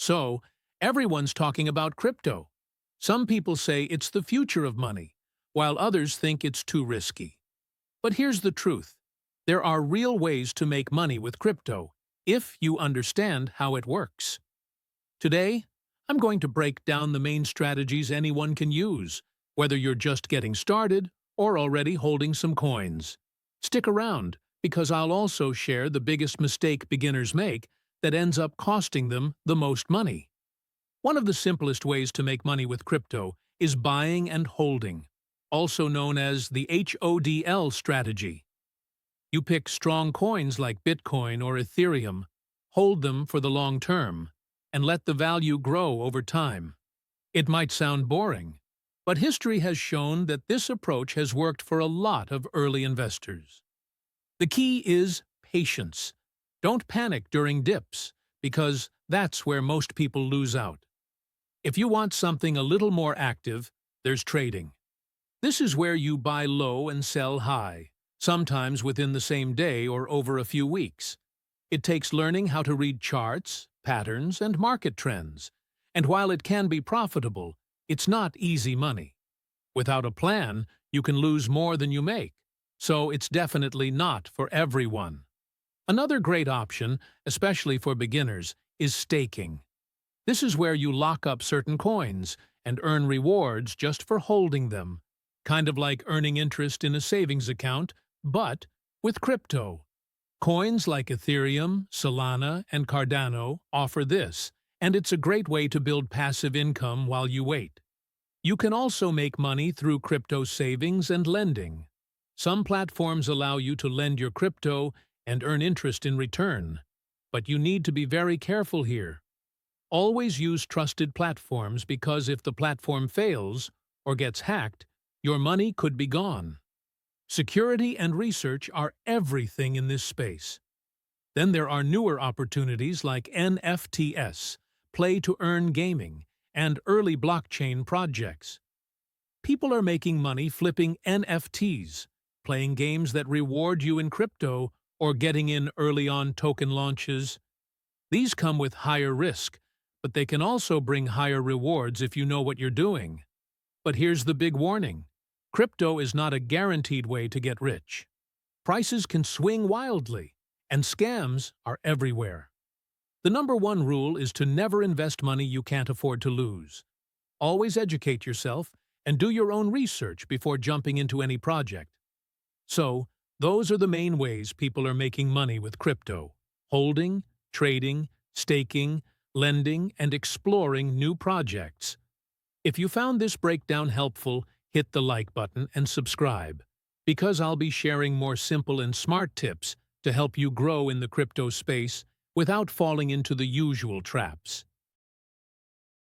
So, everyone's talking about crypto. Some people say it's the future of money, while others think it's too risky. But here's the truth. There are real ways to make money with crypto, if you understand how it works. Today, I'm going to break down the main strategies anyone can use, whether you're just getting started or already holding some coins. Stick around, because I'll also share the biggest mistake beginners make that ends up costing them the most money. One of the simplest ways to make money with crypto is buying and holding, also known as the HODL strategy. You pick strong coins like Bitcoin or Ethereum, hold them for the long term, and let the value grow over time. It might sound boring, but history has shown that this approach has worked for a lot of early investors. The key is patience. Don't panic during dips, because that's where most people lose out. If you want something a little more active, there's trading. This is where you buy low and sell high, sometimes within the same day or over a few weeks. It takes learning how to read charts, patterns, and market trends, and while it can be profitable, it's not easy money. Without a plan, you can lose more than you make, so it's definitely not for everyone. Another great option, especially for beginners, is staking. This is where you lock up certain coins and earn rewards just for holding them, kind of like earning interest in a savings account, but with crypto. Coins like Ethereum, Solana, and Cardano offer this, and it's a great way to build passive income while you wait. You can also make money through crypto savings and lending. Some platforms allow you to lend your crypto and earn interest in return, but you need to be very careful here. Always use trusted platforms, because if the platform fails or gets hacked, your money could be gone. Security and research are everything in this space. Then there are newer opportunities like NFTs, play-to-earn gaming, and early blockchain projects. People are making money flipping NFTs, playing games that reward you in crypto, or getting in early on token launches. These come with higher risk, but they can also bring higher rewards if you know what you're doing. But here's the big warning. Crypto is not a guaranteed way to get rich. Prices can swing wildly, and scams are everywhere. The number one rule is to never invest money you can't afford to lose. Always educate yourself and do your own research before jumping into any project. So, those are the main ways people are making money with crypto: holding, trading, staking, lending, and exploring new projects. If you found this breakdown helpful, hit the like button and subscribe, because I'll be sharing more simple and smart tips to help you grow in the crypto space without falling into the usual traps.